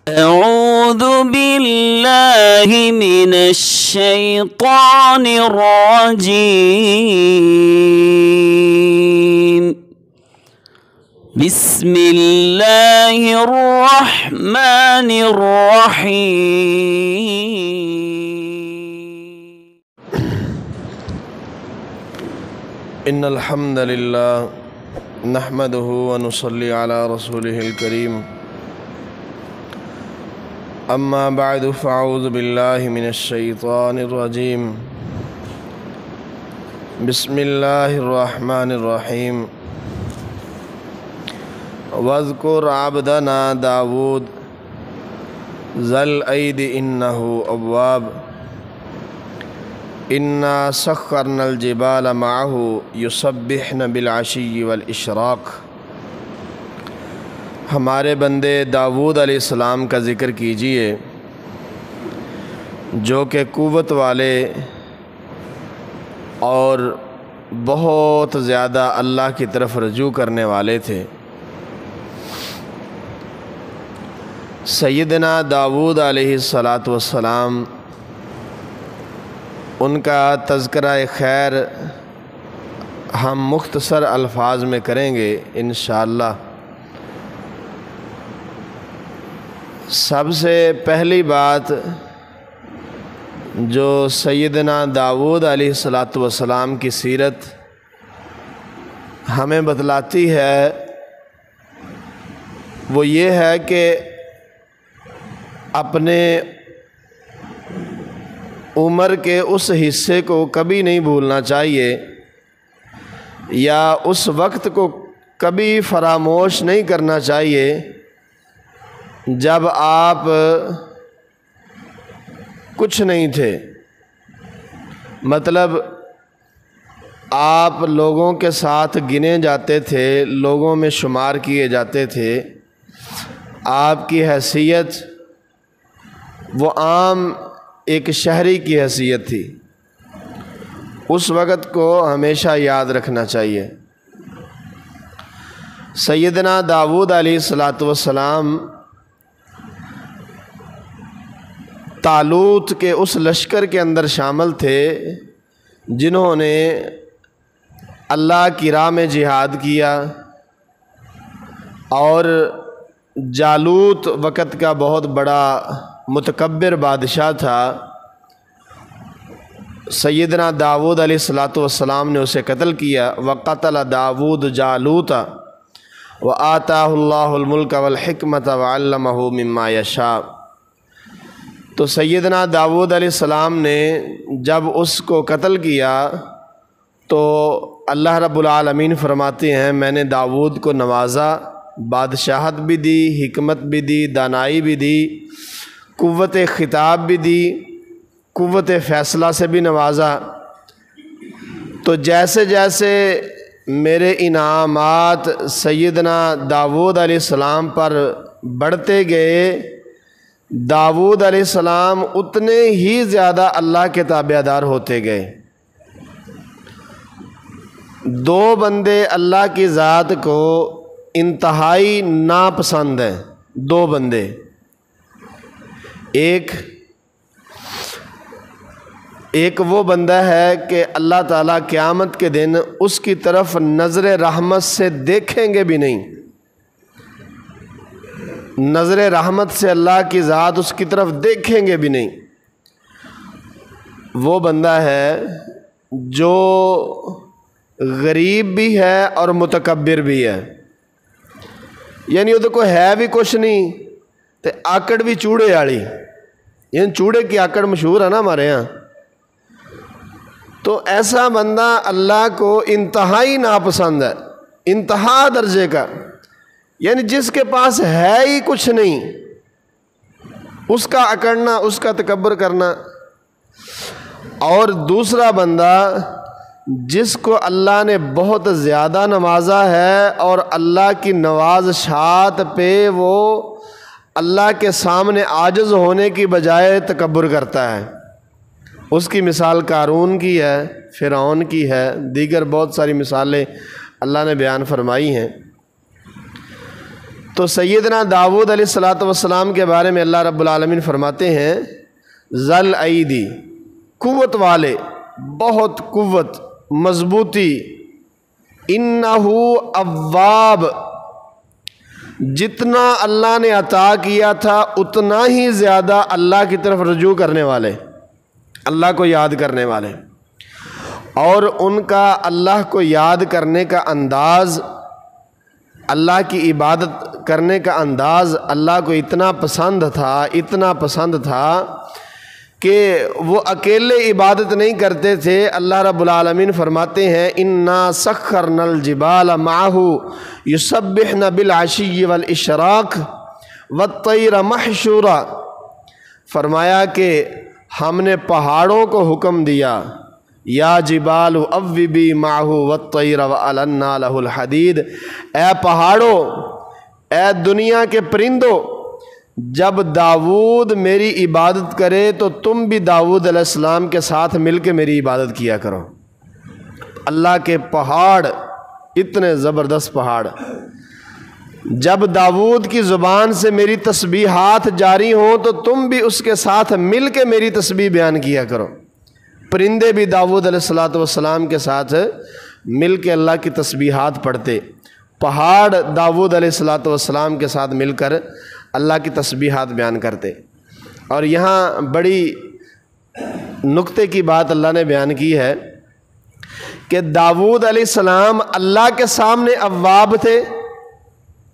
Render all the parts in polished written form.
أعوذ بالله من الشيطان الرجيم بسم الله الرحمن الرحيم إن الحمد لله نحمده ونصلي على رسوله الكريم أما بعد فأعوذ بالله من الشيطان الرجيم بسم الله الرحمن الرحيم واذكر عبدنا داود ذا الأيد إنه أواب إنا سخرنا الجبال معه يسبحن بالعشي والإشراق۔ ہمارے بندے داود علیہ السلام کا ذکر کیجئے جو کہ قوت والے اور بہت زیادہ اللہ کی طرف رجوع کرنے والے تھے۔ سیدنا داود علیہ السلام ان کا تذکرہ خیر ہم مختصر الفاظ میں کریں گے انشاءاللہ۔ سب سے پہلی بات جو سیدنا داود علیہ السلام کی سیرت ہمیں بتلاتی ہے وہ یہ ہے کہ اپنے عمر کے اس حصے کو کبھی نہیں بھولنا چاہیے یا اس وقت کو کبھی فراموش نہیں کرنا چاہیے جب آپ کچھ نہیں تھے، مطلب آپ لوگوں کے ساتھ گنے جاتے تھے، لوگوں میں شمار کیے جاتے تھے، آپ کی حیثیت وہ عام ایک شہری کی حیثیت تھی۔ اس وقت کو ہمیشہ یاد رکھنا چاہیے۔ سیدنا داود علیہ السلام طالوت کے اس لشکر کے اندر شامل تھے جنہوں نے اللہ کی راہ میں جہاد کیا، اور جالوت وقت کا بہت بڑا متکبر بادشاہ تھا۔ سیدنا داود علیہ السلام نے اسے قتل کیا۔ وَقَتَلَ داود جالوت وَآتَاهُ اللَّهُ الْمُلْكَ وَالْحِكْمَةَ وَعَلَّمَهُ مِمَّا يَشَاءُ۔ تو سیدنا داود علیہ السلام نے جب اس کو قتل کیا تو اللہ رب العالمین فرماتے ہیں میں نے داود کو نوازا، بادشاہت بھی دی، حکمت بھی دی، دانائی بھی دی، قوت خطاب بھی دی، قوت فیصلہ سے بھی نوازا۔ تو جیسے جیسے میرے انعامات سیدنا داود علیہ السلام پر بڑھتے گئے، داود علیہ السلام اتنے ہی زیادہ اللہ کے تابع دار ہوتے گئے۔ دو بندے اللہ کی ذات کو انتہائی ناپسند ہیں، دو بندے، ایک وہ بندہ ہے کہ اللہ تعالیٰ قیامت کے دن اس کی طرف نظر رحمت سے دیکھیں گے بھی نہیں، نظر رحمت سے اللہ کی ذات اس کی طرف دیکھیں گے بھی نہیں۔ وہ بندہ ہے جو غریب بھی ہے اور متکبر بھی ہے، یعنی وہ کو ہے بھی کچھ نہیں تے آکڑ بھی چوڑے والی، یعنی چوڑے کی آکڑ مشہور ہے نا ہمارے ہاں۔ تو ایسا بندہ اللہ کو انتہائی ناپسند ہے، انتہا درجے کا، یعنی جس کے پاس ہے ہی کچھ نہیں اس کا اکڑنا، اس کا تکبر کرنا۔ اور دوسرا بندہ جس کو اللہ نے بہت زیادہ نوازا ہے اور اللہ کی نوازشات پہ وہ اللہ کے سامنے عاجز ہونے کی بجائے تکبر کرتا ہے۔ اس کی مثال قارون کی ہے، فرعون کی ہے، دیگر بہت ساری مثالیں اللہ نے بیان فرمائی ہیں۔ تو سیدنا داؤد علیہ الصلوۃ والسلام کے بارے میں اللہ رب العالمین فرماتے ہیں ذل ایدی، قوت والے، بہت قوت، مضبوطی، انہ اواب، جتنا اللہ نے عطا کیا تھا اتنا ہی زیادہ اللہ کی طرف رجوع کرنے والے، اللہ کو یاد کرنے والے، اور ان کا اللہ کو یاد کرنے کا انداز، اللہ کی عبادت کرنے کا انداز اللہ کو اتنا پسند تھا کہ وہ اکیلے عبادت نہیں کرتے تھے۔ اللہ رب العالمین فرماتے ہیں انا سخرنا الجبال معہ یسبحن بالعشی والاشراق والطیر محشورا، فرمایا کہ ہم نے پہاڑوں کو حکم دیا یا جبال اوبی معہ والطیر وَأَلَنَّا لَهُ الْحَدِيدَ، اے پہاڑوں، اے دنیا کے پرندوں، جب داؤد میری عبادت کرے تو تم بھی داؤد علیہ السلام کے ساتھ مل کے میری عبادت کیا کرو۔ اللہ کے پہاڑ، اتنے زبردست پہاڑ، جب داؤد کی زبان سے میری تسبیحات جاری ہوں تو تم بھی اس کے ساتھ مل کے میری تسبیح بیان کیا کرو۔ پرندے بھی داؤد علیہ السلام کے ساتھ مل کے اللہ کی تسبیحات پڑھتے، پہاڑ داؤد علیہ السلام کے ساتھ مل کر اللہ کی تسبیحات بیان کرتے۔ اور یہاں بڑی نکتے کی بات اللہ نے بیان کی ہے کہ داؤد علیہ السلام اللہ کے سامنے اواب تھے،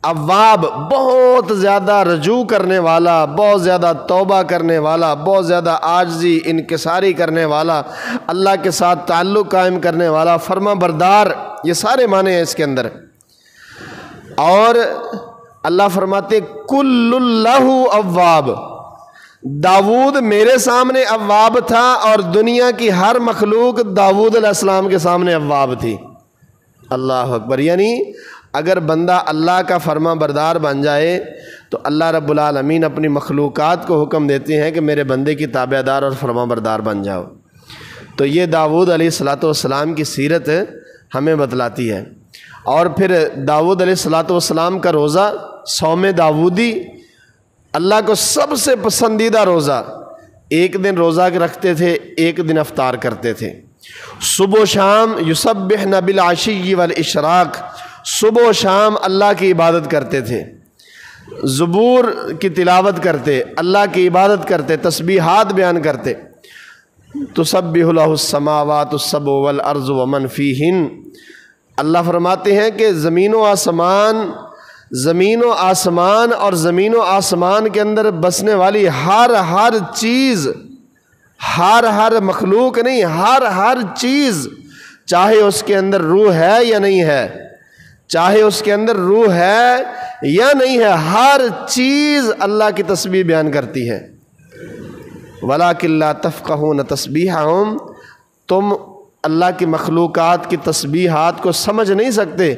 اواب بہت زیادہ رجوع کرنے والا، بہت زیادہ توبہ کرنے والا، بہت زیادہ عاجزی انکساری کرنے والا، اللہ کے ساتھ تعلق قائم کرنے والا، فرما بردار، یہ سارے معنی ہیں اس کے اندر۔ اور اللہ فرماتے کل اللہ اواب، داؤد میرے سامنے اواب تھا اور دنیا کی ہر مخلوق داؤد علیہ السلام کے سامنے اواب تھی۔ اللہ اکبر، یعنی اگر بندہ اللہ کا فرما بردار بن جائے تو اللہ رب العالمین اپنی مخلوقات کو حکم دیتے ہیں کہ میرے بندے کی تابع دار اور فرما بردار بن جاؤ۔ تو یہ داؤد علیہ السلام کی سیرت ہمیں بتلاتی ہے۔ اور پھر داؤد علیہ السلام کا روزہ صوم داؤدی اللہ کو سب سے پسندیدہ روزہ، ایک دن روزہ رکھتے تھے، ایک دن افطار کرتے تھے، صبح و شام یسبحن بالعشی والاشراق، صبح و شام اللہ کی عبادت کرتے تھے، زبور کی تلاوت کرتے، اللہ کی عبادت کرتے، تسبیحات بیان کرتے۔ تسبح له السماوات السبع والارض ومن فیہن، اللہ فرماتے ہیں کہ زمین و آسمان اور زمین و آسمان کے اندر بسنے والی ہر چیز، ہر مخلوق نہیں، ہر چیز، چاہے اس کے اندر روح ہے یا نہیں ہے، چاہے اس کے اندر روح ہے یا نہیں ہے، ہر چیز اللہ کی تسبیح بیان کرتی ہے۔ وَلَٰكِن لَّا تَفْقَهُونَ تَسْبِيحَهُمْ، تم اللہ کی مخلوقات کی تسبیحات کو سمجھ نہیں سکتے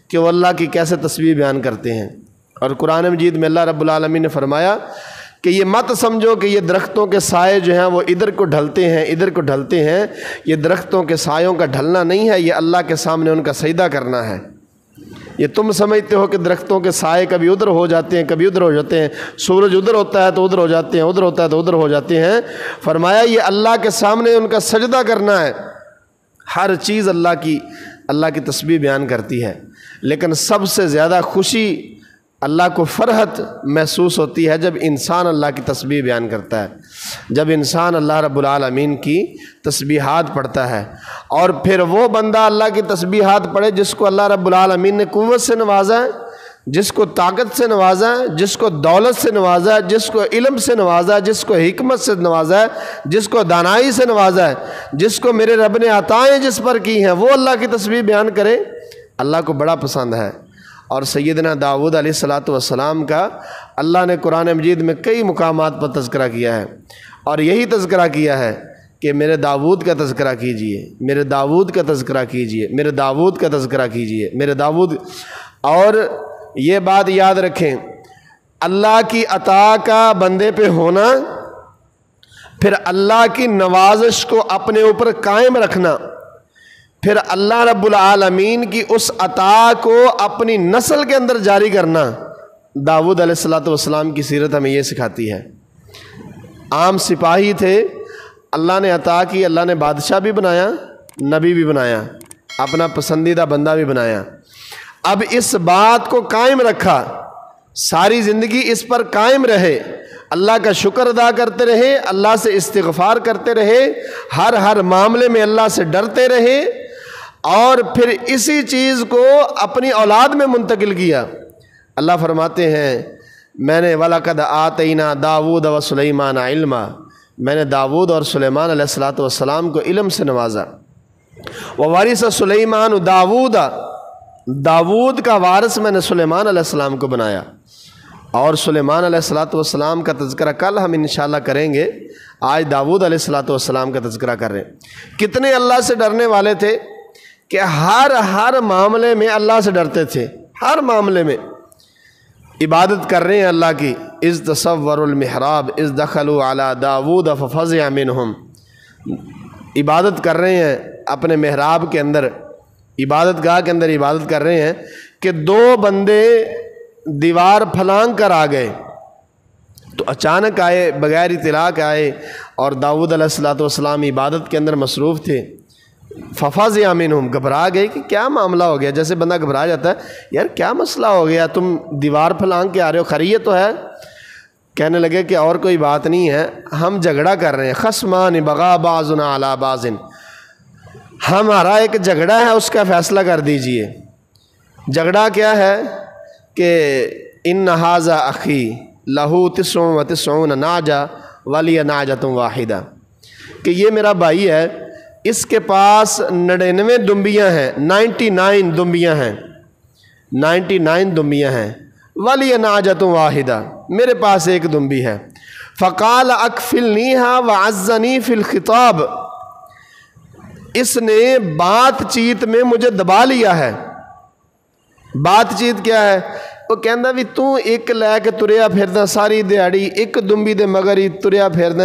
کہ وہ اللہ کی کیسے تسبیح بیان کرتے ہیں۔ اور قرآن مجید میں اللہ رب العالمین نے فرمایا کہ یہ مت سمجھو کہ یہ درختوں کے سائے جو ہیں وہ ادھر کو ڈھلتے ہیں، یہ درختوں کے سایوں کا ڈھلنا نہیں ہے، یہ اللہ کے سامنے ان کا سجدہ کرنا ہے۔ یہ تم سمجھتے ہو کہ درختوں کے سائے کبھی ادھر ہو جاتے ہیں، کبھی ادھر ہو جاتے ہیں، سورج ادھر ہوتا ہے تو ادھر ہو جاتے ہیں، ادھر ہوتا ہے تو ادھر ہو جاتے ہیں۔ فرمایا یہ اللہ کے سامنے ان کا سجدہ کرنا ہے۔ ہر چیز اللہ کی تسبیح بیان کرتی ہے، لیکن سب سے زیادہ خوشی، اللہ کو فرحت محسوس ہوتی ہے جب انسان اللہ کی تسبیح بیان کرتا ہے، جب انسان اللہ رب العالمین کی تسبیحات پڑھتا ہے۔ اور پھر وہ بندہ اللہ کی تسبیحات پڑھے جس کو اللہ رب العالمین نے قوت سے نوازا ہے، جس کو طاقت سے نوازا ہے، جس کو دولت سے نوازا ہے، جس کو علم سے نوازا ہے، جس کو حکمت سے نوازا ہے، جس کو دانائی سے نوازا ہے، جس کو میرے رب نے عطائیں جس پر کی ہیں، وہ اللہ کی تسبیح بیان کرے، اللہ کو بڑا پسند ہے۔ اور سیدنا داؤد علیہ السلام کا اللہ نے قرآن مجید میں کئی مقامات پر تذکرہ کیا ہے، اور یہی تذکرہ کیا ہے کہ میرے داؤد کا تذکرہ کیجئے، میرے داؤد کا تذکرہ کیجئے، میرے داؤد کا تذکرہ کیجئے، میرے داؤد۔ اور یہ بات یاد رکھیں، اللہ کی عطا کا بندے پہ ہونا، پھر اللہ کی نوازش کو اپنے اوپر قائم رکھنا، پھر اللہ رب العالمین کی اس عطا کو اپنی نسل کے اندر جاری کرنا، داؤد علیہ الصلوۃ والسلام کی سیرت ہمیں یہ سکھاتی ہے۔ عام سپاہی تھے، اللہ نے عطا کی، اللہ نے بادشاہ بھی بنایا، نبی بھی بنایا، اپنا پسندیدہ بندہ بھی بنایا۔ اب اس بات کو قائم رکھا، ساری زندگی اس پر قائم رہے، اللہ کا شکر ادا کرتے رہے، اللہ سے استغفار کرتے رہے، ہر معاملے میں اللہ سے ڈرتے رہے، اور پھر اسی چیز کو اپنی اولاد میں منتقل کیا۔ اللہ فرماتے ہیں میں نے وَلَقَدْ آتَيْنَا دَاوُودَ وَسُلَيْمَانَ عِلْمًا، میں نے داؤد اور سلیمان علیہ الصلوۃ والسلام کو علم سے نوازا۔ وَوَرِثَ سُلَيْمَانُ دَاوُودَ، داؤد کا وارث میں نے سلیمان علیہ السلام کو بنایا۔ اور سلیمان علیہ الصلوۃ والسلام کا تذکرہ کل ہم انشاءاللہ کریں گے، آج داؤد علیہ الصلوۃ والسلام کا تذکرہ کر رہے ہیں۔ کتنے اللہ سے ڈرنے والے تھے کہ ہر معاملے میں اللہ سے ڈرتے تھے، ہر معاملے میں عبادت کر رہے ہیں اللہ کی۔ اذ تصوروا المحراب اذ دخلوا علی داود ففزع منہم، عبادت کر رہے ہیں اپنے محراب کے اندر، عبادت گاہ کے اندر عبادت کر رہے ہیں کہ دو بندے دیوار پھلانگ کر آ گئے، تو اچانک آئے، بغیر اطلاع کے آئے، اور داؤد علیہ الصلوۃ والسلام عبادت کے اندر مصروف تھے۔ ففزع منہم، گھبرا گئے کہ کیا معاملہ ہو گیا، جیسے بندہ گھبرا جاتا ہے، یار کیا مسئلہ ہو گیا، تم دیوار پھلانگ کے آ رہے ہو، خیریت تو ہے؟ کہنے لگے کہ اور کوئی بات نہیں ہے، ہم جھگڑا کر رہے ہیں، خصمان بغا بعضنا علی بعض، ہمارا ایک جھگڑا ہے، اس کا فیصلہ کر دیجئے۔ جھگڑا کیا ہے کہ ان ھذا اخی لہو 99 ناجہ ولی ناجۃ واحدہ، کہ یہ میرا بھائی ہے، اس کے پاس 99 دمبیاں ہیں، 99 دمبیاں ہیں، 99 دمبیاں ہیں، ولی ناجۃ واحدہ، میرے پاس ایک دمبی ہے۔ فقال اکفلنیھا وعزنی فی الخطاب، اس نے بات چیت میں مجھے دبا لیا ہے۔ بات چیت کیا ہے؟ وہ کہندا بھی تو ایک لے کے تریا پھردا ساری دیہڑی، ایک دمبی دے مگر ہی تریا پھردا،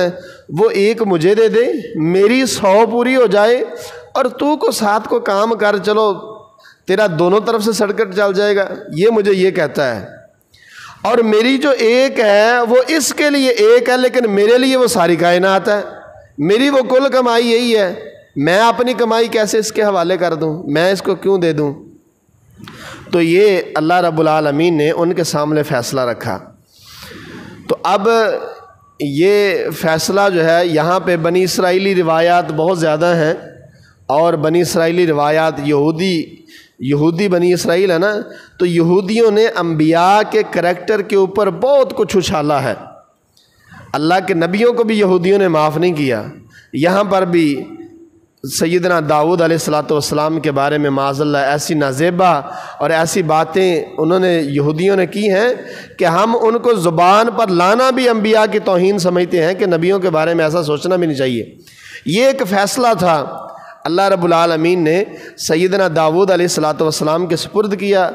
وہ ایک مجھے دے دے، میری 100 پوری ہو جائے، اور تو کو ساتھ کو کام کر، چلو تیرا دونوں طرف سے سڑکٹ چل جائے گا، یہ مجھے یہ کہتا ہے۔ اور میری جو ایک ہے وہ اس کے لیے ایک ہے، لیکن میرے لیے وہ ساری کائنات ہے، میری وہ کل کمائی یہی ہے، میں اپنی کمائی کیسے اس کے حوالے کر دوں، میں اس کو کیوں دے دوں؟ تو یہ اللہ رب العالمین نے ان کے سامنے فیصلہ رکھا۔ تو اب یہ فیصلہ جو ہے، یہاں پہ بنی اسرائیلی روایات بہت زیادہ ہیں، اور بنی اسرائیلی روایات یہودی بنی اسرائیل ہے نا، تو یہودیوں نے انبیاء کے کریکٹر کے اوپر بہت کچھ اچھالا ہے۔ اللہ کے نبیوں کو بھی یہودیوں نے معاف نہیں کیا۔ یہاں پر بھی سیدنا داؤد علیہ الصلوۃ والسلام کے بارے میں معاذ اللہ ایسی نازیبہ اور ایسی باتیں انہوں نے یہودیوں نے کی ہیں کہ ہم ان کو زبان پر لانا بھی انبیاء کی توہین سمجھتے ہیں، کہ نبیوں کے بارے میں ایسا سوچنا بھی نہیں چاہیے۔ یہ ایک فیصلہ تھا اللہ رب العالمین نے سیدنا داؤد علیہ الصلوۃ والسلام کے سپرد کیا۔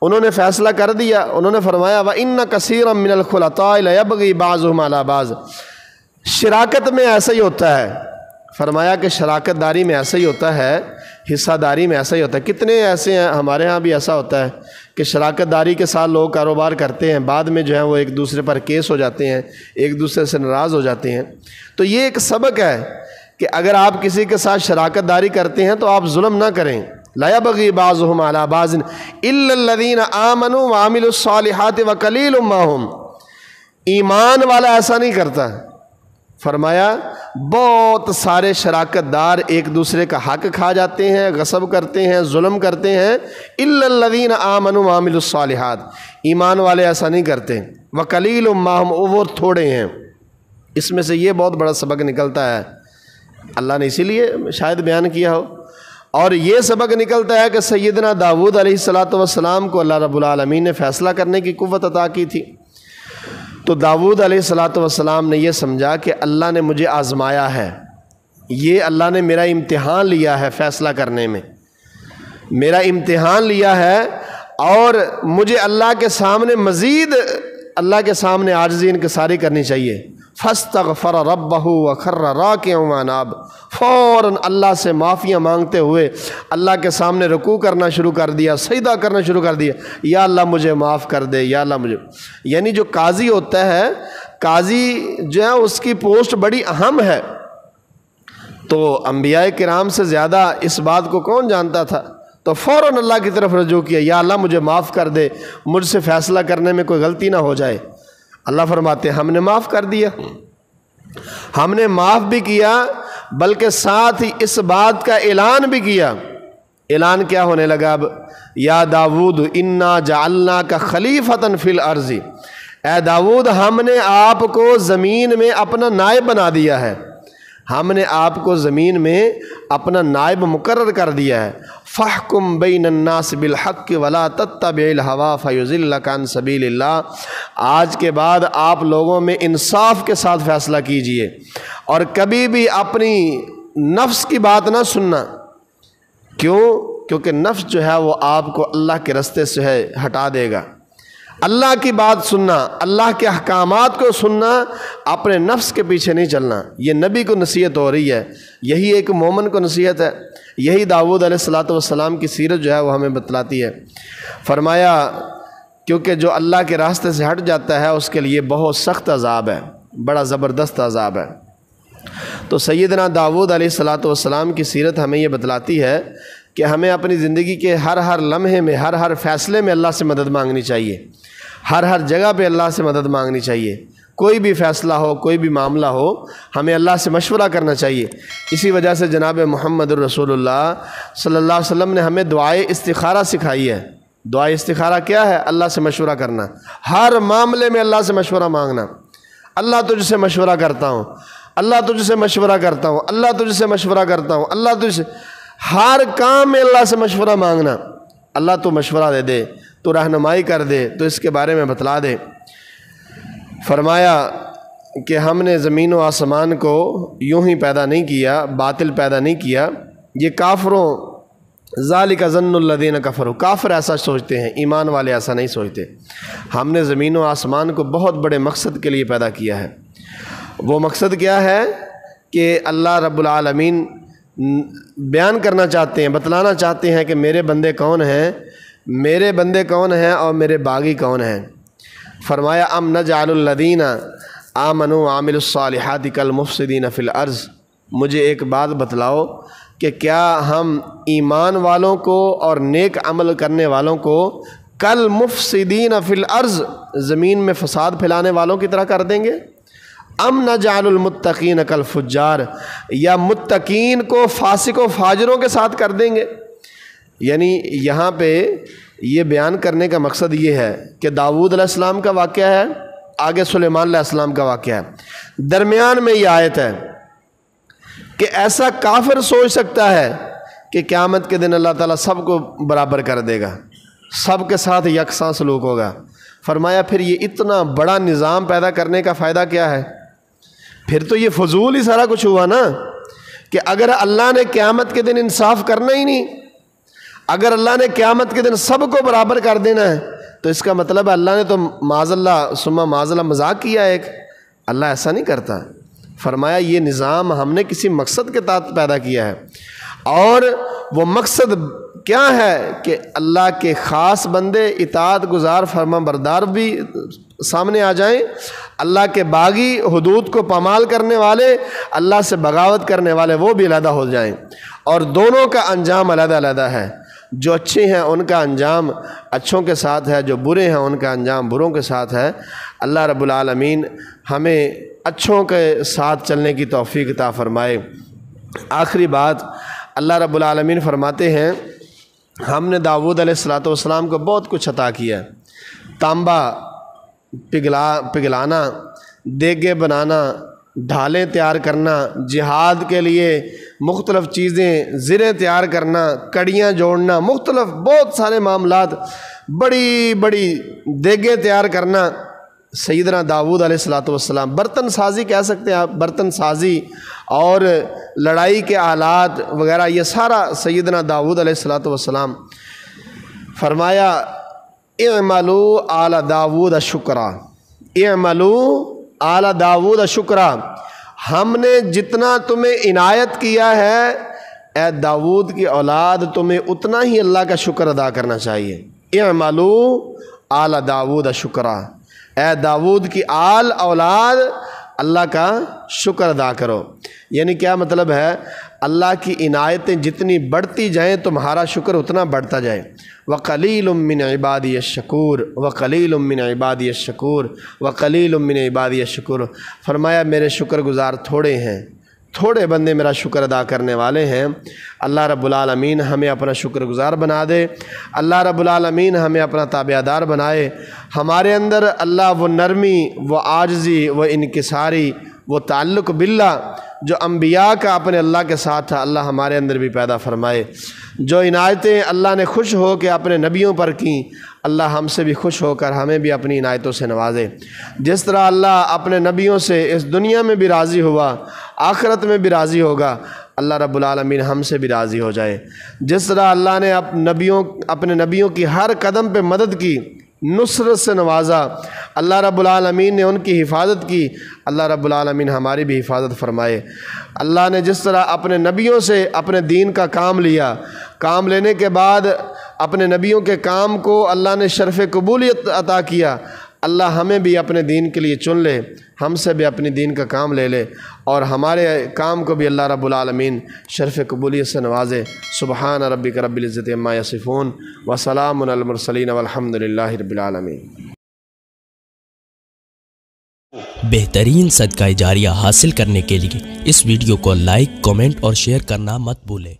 انہوں نے فیصلہ کر دیا، انہوں نے فرمایا وَإِنَّ كَثِيرًا مِّنَ الْخُلَطَاءِ لَيَبْغِي بَعْضُهُمْ عَلَى بَعْضٍ، شراکت میں ایسا ہی ہوتا ہے، فرمایا کہ شراکت داری میں ایسا ہی ہوتا ہے، حصہ داری میں ایسا ہی ہوتا ہے۔ کتنے ایسے ہیں، ہمارے ہاں بھی ایسا ہوتا ہے کہ شراکت داری کے ساتھ لوگ کاروبار کرتے ہیں، بعد میں جو ہے وہ ایک دوسرے پر کیس ہو جاتے ہیں، ایک دوسرے سے ناراض ہو جاتے ہیں۔ تو یہ ایک سبق ہے کہ اگر آپ کسی کے ساتھ شراکت داری کرتے ہیں تو آپ ظلم نہ کریں۔ لا يبغي بعضهم على بعض الا الذين آمنوا وعملوا الصالحات وقليل ما هم، ایمان والا ایسا نہیں کرتا۔ فرمایا بہت سارے شراکت دار ایک دوسرے کا حق کھا جاتے ہیں، غصب کرتے ہیں، ظلم کرتے ہیں، الا الذين آمنوا وعملوا الصالحات، ایمان والے ایسا نہیں کرتے۔ وقلیل ما هم، وہ تھوڑے ہیں۔ اس میں سے یہ بہت بڑا سبق نکلتا ہے، اللہ نے اسی لیے شاید بیان کیا ہو، اور یہ سبق نکلتا ہے کہ سیدنا داؤد علیہ الصلوۃ والسلام کو اللہ رب العالمین نے فیصلہ کرنے کی قوت عطا کی تھی۔ تو داؤد علیہ الصلوۃ والسلام نے یہ سمجھا کہ اللہ نے مجھے آزمایا ہے، یہ اللہ نے میرا امتحان لیا ہے، فیصلہ کرنے میں میرا امتحان لیا ہے، اور مجھے اللہ کے سامنے مزید اللہ کے سامنے عاجزی انکساری کرنی چاہیے۔ فاستغفر ربہ وخر راکعا واناب، فوراً اللہ سے معافیاں مانگتے ہوئے اللہ کے سامنے رکوع کرنا شروع کر دیا، سجدہ کرنا شروع کر دیا، یا اللہ مجھے معاف کر دے، یا اللہ مجھے۔ یعنی جو قاضی ہوتا ہے، قاضی جو ہے اس کی پوسٹ بڑی اہم ہے، تو انبیاء کرام سے زیادہ اس بات کو کون جانتا تھا؟ تو فوراً اللہ کی طرف رجوع کیا، یا اللہ مجھے معاف کر دے، مجھ سے فیصلہ کرنے میں کوئی غلطی نہ ہو جائے۔ اللہ فرماتے ہیں ہم نے معاف کر دیا، ہم نے معاف بھی کیا، بلکہ ساتھ ہی اس بات کا اعلان بھی کیا۔ اعلان کیا ہونے لگا اب؟ یا داود انا جعلناک خلیفۃ فی الارض، اے داود ہم نے آپ کو زمین میں اپنا نائب بنا دیا ہے، ہم نے آپ کو زمین میں اپنا نائب مقرر کر دیا ہے۔ فاحکم بین الناس بالحق ولا تتبع الہوی فیضلک عن سبیل اللہ، آج کے بعد آپ لوگوں میں انصاف کے ساتھ فیصلہ کیجئے اور کبھی بھی اپنی نفس کی بات نہ سننا۔ کیوں؟ کیونکہ نفس جو ہے وہ آپ کو اللہ کے رستے سے ہٹا دے گا۔ اللہ کی بات سننا، اللہ کے احکامات کو سننا، اپنے نفس کے پیچھے نہیں چلنا۔ یہ نبی کو نصیحت ہو رہی ہے، یہی ایک مومن کو نصیحت ہے، یہی داؤد علیہ السلام کی سیرت جو ہے وہ ہمیں بتلاتی ہے۔ فرمایا کیونکہ جو اللہ کے راستے سے ہٹ جاتا ہے اس کے لیے بہت سخت عذاب ہے، بڑا زبردست عذاب ہے۔ تو سیدنا داؤد علیہ السلام کی سیرت ہمیں یہ بتلاتی ہے کہ ہمیں اپنی زندگی کے ہر لمحے میں، ہر فیصلے میں اللہ سے مدد مانگنی چاہیے، ہر جگہ پہ اللہ سے مدد مانگنی چاہیے۔ کوئی بھی فیصلہ ہو، کوئی بھی معاملہ ہو، ہمیں اللہ سے مشورہ کرنا چاہیے۔ اسی وجہ سے جناب محمد الرسول اللہ صلی اللہ علیہ وسلم نے ہمیں دعائے استخارہ سکھائی ہے۔ دعائے استخارہ کیا ہے؟ اللہ سے مشورہ کرنا، ہر معاملے میں اللہ سے مشورہ مانگنا۔ اللہ تجھ سے مشورہ کرتا ہوں، اللہ تجھ سے مشورہ کرتا ہوں، اللہ تجھ سے مشورہ کرتا ہوں، اللہ تجھ سے، ہر کام میں اللہ سے مشورہ مانگنا۔ اللہ تو مشورہ دے دے، تو رہنمائی کر دے، تو اس کے بارے میں بتلا دے۔ فرمایا کہ ہم نے زمین و آسمان کو یوں ہی پیدا نہیں کیا، باطل پیدا نہیں کیا۔ یہ کافروں، ذالک ظن الذین کفروا، کافر ایسا سوچتے ہیں، ایمان والے ایسا نہیں سوچتے۔ ہم نے زمین و آسمان کو بہت بڑے مقصد کے لیے پیدا کیا ہے۔ وہ مقصد کیا ہے کہ اللہ رب العالمین بیان کرنا چاہتے ہیں، بتلانا چاہتے ہیں کہ میرے بندے کون ہیں، میرے بندے کون ہیں اور میرے باغی کون ہیں۔ فرمایا ام نجعل الذین آمنوا وعملوا الصالحات کالمفسدین فی الارض، مجھے ایک بات بتلاؤ کہ کیا ہم ایمان والوں کو اور نیک عمل کرنے والوں کو کالمفسدین فی الارض، زمین میں فساد پھیلانے والوں کی طرح کر دیں گے؟ ام نجعل المتقین کالفجار، یا متقین کو فاسق و فاجروں کے ساتھ کر دیں گے؟ یعنی یہاں پہ یہ بیان کرنے کا مقصد یہ ہے کہ داؤد علیہ السلام کا واقعہ ہے، آگے سلیمان علیہ السلام کا واقعہ ہے، درمیان میں یہ آیت ہے کہ ایسا کافر سوچ سکتا ہے کہ قیامت کے دن اللہ تعالیٰ سب کو برابر کر دے گا، سب کے ساتھ یکساں سلوک ہوگا۔ فرمایا پھر یہ اتنا بڑا نظام پیدا کرنے کا فائدہ کیا ہے؟ پھر تو یہ فضول ہی سارا کچھ ہوا نا، کہ اگر اللہ نے قیامت کے دن انصاف کرنا ہی نہیں، اگر اللہ نے قیامت کے دن سب کو برابر کر دینا ہے، تو اس کا مطلب ہے اللہ نے تو معاذ اللہ ثم معاذ اللہ مذاق کیا ایک۔ اللہ ایسا نہیں کرتا۔ فرمایا یہ نظام ہم نے کسی مقصد کے تحت پیدا کیا ہے، اور وہ مقصد کیا ہے کہ اللہ کے خاص بندے اطاعت گزار فرما بردار بھی سامنے آ جائیں، اللہ کے باغی حدود کو پامال کرنے والے، اللہ سے بغاوت کرنے والے وہ بھی علیحدہ ہو جائیں، اور دونوں کا انجام علیحدہ علیحدہ ہے۔ جو اچھے ہیں ان کا انجام اچھوں کے ساتھ ہے، جو برے ہیں ان کا انجام بروں کے ساتھ ہے۔ اللہ رب العالمین ہمیں اچھوں کے ساتھ چلنے کی توفیق عطا فرمائے۔ آخری بات، اللہ رب العالمین فرماتے ہیں ہم نے داؤد علیہ السلام کو بہت کچھ عطا کیا ہے، تانبا پگھلانا، دیگیں بنانا، ڈھالیں تیار کرنا، جہاد کے لیے مختلف چیزیں، زریں تیار کرنا، کڑیاں جوڑنا، مختلف بہت سارے معاملات، بڑی بڑی دیگیں تیار کرنا۔ سیدنا داؤد علیہ السلام، برتن سازی کہہ سکتے ہیں آپ، برتن سازی اور لڑائی کے آلات وغیرہ، یہ سارا سیدنا داؤد علیہ السلام۔ فرمایا اعملوا آل داؤد شکرا، اعملوا آل داود شکرا، ہم نے جتنا تمہیں عنایت کیا ہے اے داود کی اولاد تمہیں اتنا ہی اللہ کا شکر ادا کرنا چاہیے۔ اعملوا آل داود شکرا، اے داود کی آل اولاد اللہ کا شکر ادا کرو۔ یعنی کیا مطلب ہے؟ اللہ کی عنایتیں جتنی بڑھتی جائیں تمہارا شکر اتنا بڑھتا جائے۔ وَقَلِيلٌ مِّنْ عِبَادِيَ الشَّكُورُ وَقَلِيلٌ مِّنْ عِبَادِيَ الشَّكُورُ وَقَلِيلٌ مِّنْ عِبَادِيَ الشَّكُورُ، فرمایا میرے شکر گزار تھوڑے ہیں، تھوڑے بندے میرا شکر ادا کرنے والے ہیں۔ اللہ رب العالمین ہمیں اپنا شکر گزار بنا دے، اللہ رب العالمین ہمیں اپنا تابع دار بنائے، ہمارے اندر اللہ وہ نرمی، وہ عاجزی، وہ انکساری، وہ تعلق باللہ جو انبیاء کا اپنے اللہ کے ساتھ تھا، اللہ ہمارے اندر بھی پیدا فرمائے۔ جو عنایتیں اللہ نے خوش ہو کے اپنے نبیوں پر کیں، اللہ ہم سے بھی خوش ہو کر ہمیں بھی اپنی عنایتوں سے نوازے۔ جس طرح اللہ اپنے نبیوں سے اس دنیا میں بھی راضی ہوا، آخرت میں بھی راضی ہوگا، اللہ رب العالمین ہم سے بھی راضی ہو جائے۔ جس طرح اللہ نے اپنے نبیوں کی ہر قدم پہ مدد کی، نصرت سے نوازا، اللہ رب العالمین نے ان کی حفاظت کی، اللہ رب العالمین ہماری بھی حفاظت فرمائے۔ اللہ نے جس طرح اپنے نبیوں سے اپنے دین کا کام لیا، کام لینے کے بعد اپنے نبیوں کے کام کو اللہ نے شرف قبولیت عطا کیا، اللہ ہمیں بھی اپنے دین کے لیے چن لے، ہم سے بھی اپنی دین کا کام لے لے، اور ہمارے کام کو بھی اللہ رب العالمین شرف قبولیت سے نوازے۔ سبحان ربک رب العزت عما یصفون وسلام علی المرسلین والحمد للہ رب العالمین۔ بہترین صدقہ جاریہ حاصل کرنے کے لیے اس ویڈیو کو لائک، کمنٹ اور شیئر کرنا مت بھولیں۔